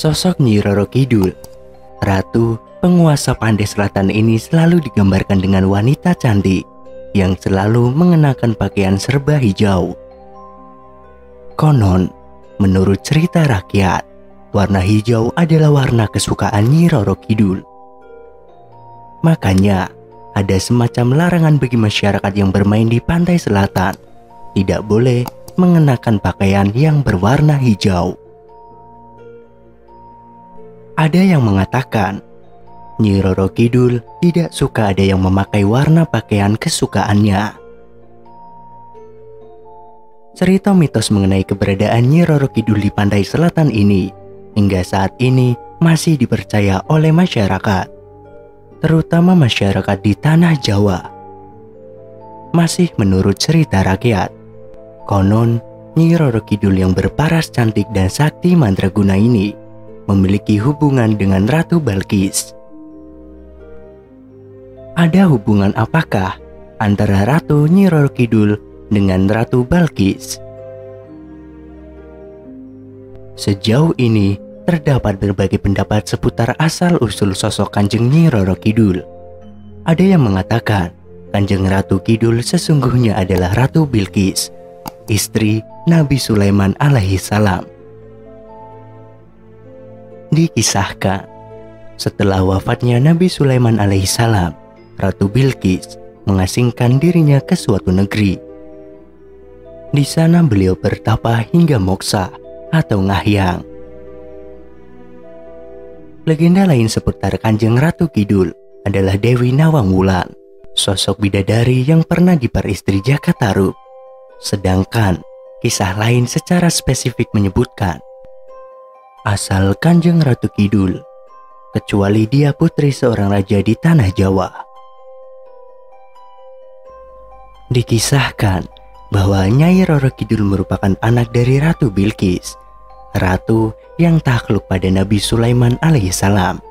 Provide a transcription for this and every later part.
Sosok Nyi Roro Kidul, ratu penguasa Pantai Selatan ini selalu digambarkan dengan wanita cantik yang selalu mengenakan pakaian serba hijau. Konon, menurut cerita rakyat, warna hijau adalah warna kesukaan Nyi Roro Kidul. Makanya, ada semacam larangan bagi masyarakat yang bermain di Pantai Selatan tidak boleh mengenakan pakaian yang berwarna hijau. Ada yang mengatakan Nyi Roro Kidul tidak suka ada yang memakai warna pakaian kesukaannya. Cerita mitos mengenai keberadaan Nyi Roro Kidul di Pantai Selatan ini hingga saat ini masih dipercaya oleh masyarakat, terutama masyarakat di tanah Jawa. Masih menurut cerita rakyat, konon Nyi Roro Kidul yang berparas cantik dan sakti mandraguna ini memiliki hubungan dengan Ratu Balkis. Ada hubungan apakah antara Ratu Nyi Roro Kidul dengan Ratu Balkis? Sejauh ini terdapat berbagai pendapat seputar asal-usul sosok Kanjeng Nyi Roro Kidul. Ada yang mengatakan Kanjeng Ratu Kidul sesungguhnya adalah Ratu Bilqis, istri Nabi Sulaiman alaihi salam. Dikisahkan, setelah wafatnya Nabi Sulaiman alaihi salam, Ratu Bilqis mengasingkan dirinya ke suatu negeri. Di sana beliau bertapa hingga moksa atau ngahyang. Legenda lain seputar Kanjeng Ratu Kidul adalah Dewi Nawang Wulan, sosok bidadari yang pernah diperistri Jaka Tarub. Sedangkan kisah lain secara spesifik menyebutkan asal Kanjeng Ratu Kidul, kecuali dia putri seorang raja di tanah Jawa. Dikisahkan bahwa Nyai Roro Kidul merupakan anak dari Ratu Bilqis, ratu yang takluk pada Nabi Sulaiman alaihissalam.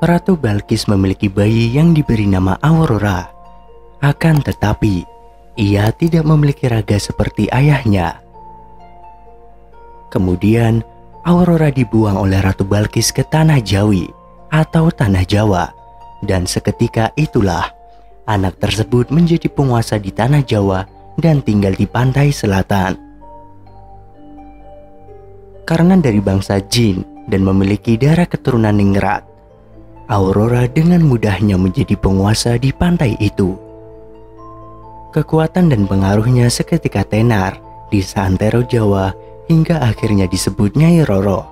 Ratu Balkis memiliki bayi yang diberi nama Aurora. Akan tetapi, ia tidak memiliki raga seperti ayahnya. Kemudian, Aurora dibuang oleh Ratu Balkis ke Tanah Jawi atau Tanah Jawa, dan seketika itulah anak tersebut menjadi penguasa di Tanah Jawa dan tinggal di Pantai Selatan. Karena dari bangsa jin dan memiliki darah keturunan ningrat, Aurora dengan mudahnya menjadi penguasa di pantai itu. Kekuatan dan pengaruhnya seketika tenar di seantero Jawa hingga akhirnya disebut Nyai Roro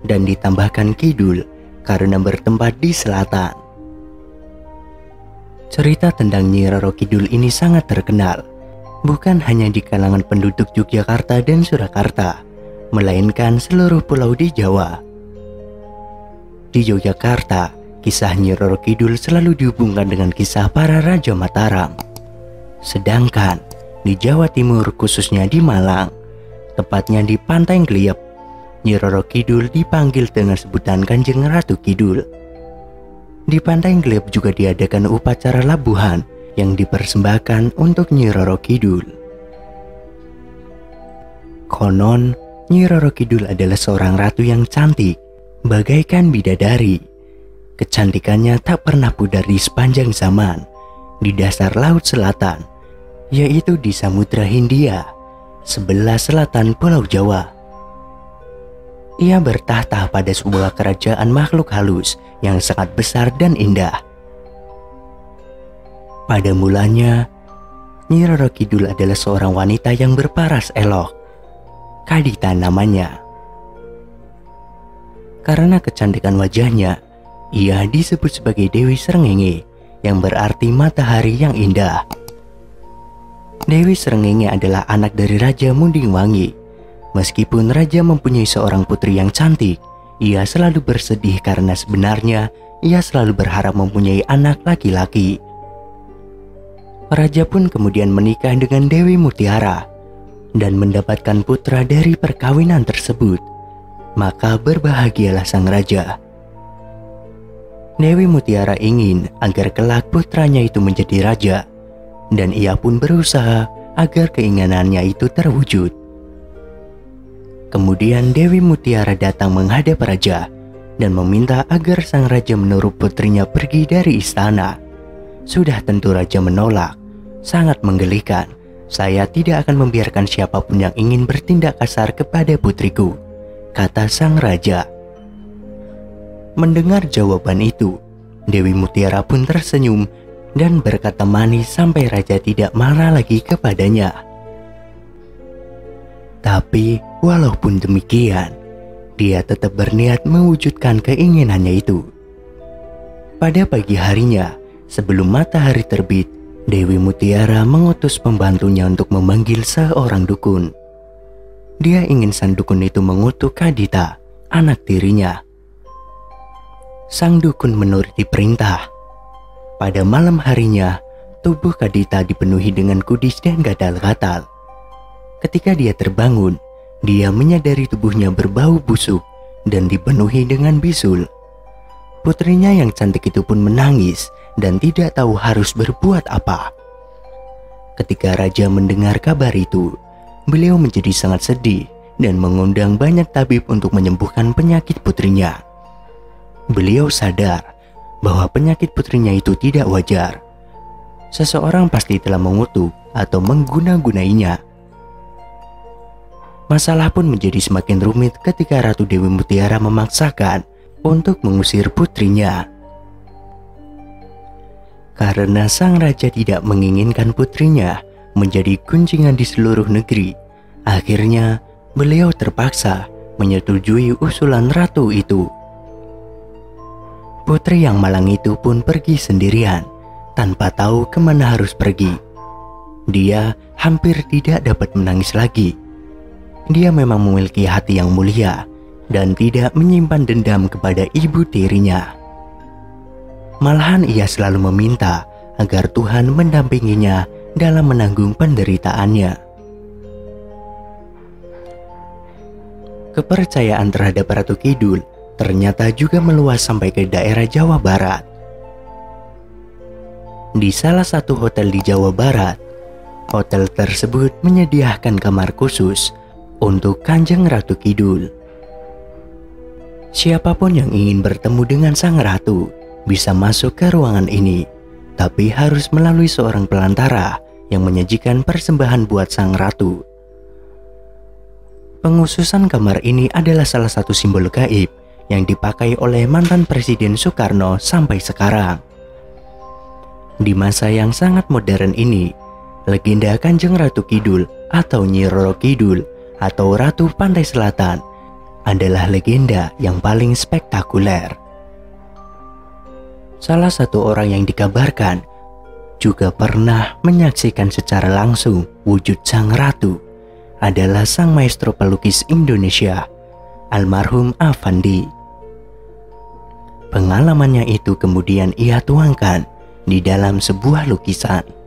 dan ditambahkan Kidul karena bertempat di selatan. Cerita tentang Nyi Roro Kidul ini sangat terkenal, bukan hanya di kalangan penduduk Yogyakarta dan Surakarta, melainkan seluruh pulau di Jawa. Di Yogyakarta, kisah Nyi Roro Kidul selalu dihubungkan dengan kisah para Raja Mataram. Sedangkan di Jawa Timur, khususnya di Malang, tepatnya di Pantai Ngeliep, Nyi Roro Kidul dipanggil dengan sebutan Kanjeng Ratu Kidul. Di Pantai Ngeliep juga diadakan upacara labuhan yang dipersembahkan untuk Nyi Roro Kidul. Konon, Nyi Roro Kidul adalah seorang ratu yang cantik, bagaikan bidadari. Kecantikannya tak pernah pudar di sepanjang zaman, di dasar Laut Selatan, yaitu di Samudra Hindia, sebelah selatan Pulau Jawa. Ia bertahta pada sebuah kerajaan makhluk halus yang sangat besar dan indah. Pada mulanya, Nyi Roro Kidul adalah seorang wanita yang berparas elok, Kadita namanya. Karena kecantikan wajahnya, ia disebut sebagai Dewi Srengenge, yang berarti matahari yang indah. Dewi Srengenge adalah anak dari Raja Mundingwangi. Meskipun raja mempunyai seorang putri yang cantik, ia selalu bersedih karena sebenarnya ia selalu berharap mempunyai anak laki-laki. Raja pun kemudian menikah dengan Dewi Mutiara dan mendapatkan putra dari perkawinan tersebut. Maka berbahagialah sang raja. Dewi Mutiara ingin agar kelak putranya itu menjadi raja, dan ia pun berusaha agar keinginannya itu terwujud. Kemudian Dewi Mutiara datang menghadap raja dan meminta agar sang raja menyuruh putrinya pergi dari istana. Sudah tentu raja menolak. Sangat menggelikan. Saya tidak akan membiarkan siapapun yang ingin bertindak kasar kepada putriku, kata sang raja. Mendengar jawaban itu, Dewi Mutiara pun tersenyum dan berkata manis sampai raja tidak marah lagi kepadanya. Tapi walaupun demikian, dia tetap berniat mewujudkan keinginannya itu. Pada pagi harinya, sebelum matahari terbit, Dewi Mutiara mengutus pembantunya untuk memanggil seorang dukun. Dia ingin sang dukun itu mengutuk Kadita, anak tirinya. Sang dukun menuruti perintah. Pada malam harinya, tubuh Kadita dipenuhi dengan kudis dan gatal-gatal. Ketika dia terbangun, dia menyadari tubuhnya berbau busuk dan dipenuhi dengan bisul. Putrinya yang cantik itu pun menangis dan tidak tahu harus berbuat apa. Ketika raja mendengar kabar itu, beliau menjadi sangat sedih dan mengundang banyak tabib untuk menyembuhkan penyakit putrinya. Beliau sadar bahwa penyakit putrinya itu tidak wajar. Seseorang pasti telah mengutuk atau mengguna-gunainya. Masalah pun menjadi semakin rumit ketika Ratu Dewi Mutiara memaksakan untuk mengusir putrinya. Karena sang raja tidak menginginkan putrinya menjadi gunjingan di seluruh negeri, akhirnya beliau terpaksa menyetujui usulan ratu itu. Putri yang malang itu pun pergi sendirian, tanpa tahu kemana harus pergi. Dia hampir tidak dapat menangis lagi. Dia memang memiliki hati yang mulia dan tidak menyimpan dendam kepada ibu tirinya. Malahan ia selalu meminta agar Tuhan mendampinginya dalam menanggung penderitaannya. Kepercayaan terhadap Ratu Kidul ternyata juga meluas sampai ke daerah Jawa Barat. Di salah satu hotel di Jawa Barat, hotel tersebut menyediakan kamar khusus untuk Kanjeng Ratu Kidul. Siapapun yang ingin bertemu dengan sang ratu bisa masuk ke ruangan ini, tapi harus melalui seorang pelantara yang menyajikan persembahan buat sang ratu. Penghususan kamar ini adalah salah satu simbol gaib yang dipakai oleh mantan Presiden Soekarno sampai sekarang. Di masa yang sangat modern ini, legenda Kanjeng Ratu Kidul atau Nyi Roro Kidul atau Ratu Pantai Selatan adalah legenda yang paling spektakuler. Salah satu orang yang dikabarkan juga pernah menyaksikan secara langsung wujud sang ratu adalah sang maestro pelukis Indonesia, almarhum Affandi. Pengalamannya itu kemudian ia tuangkan di dalam sebuah lukisan.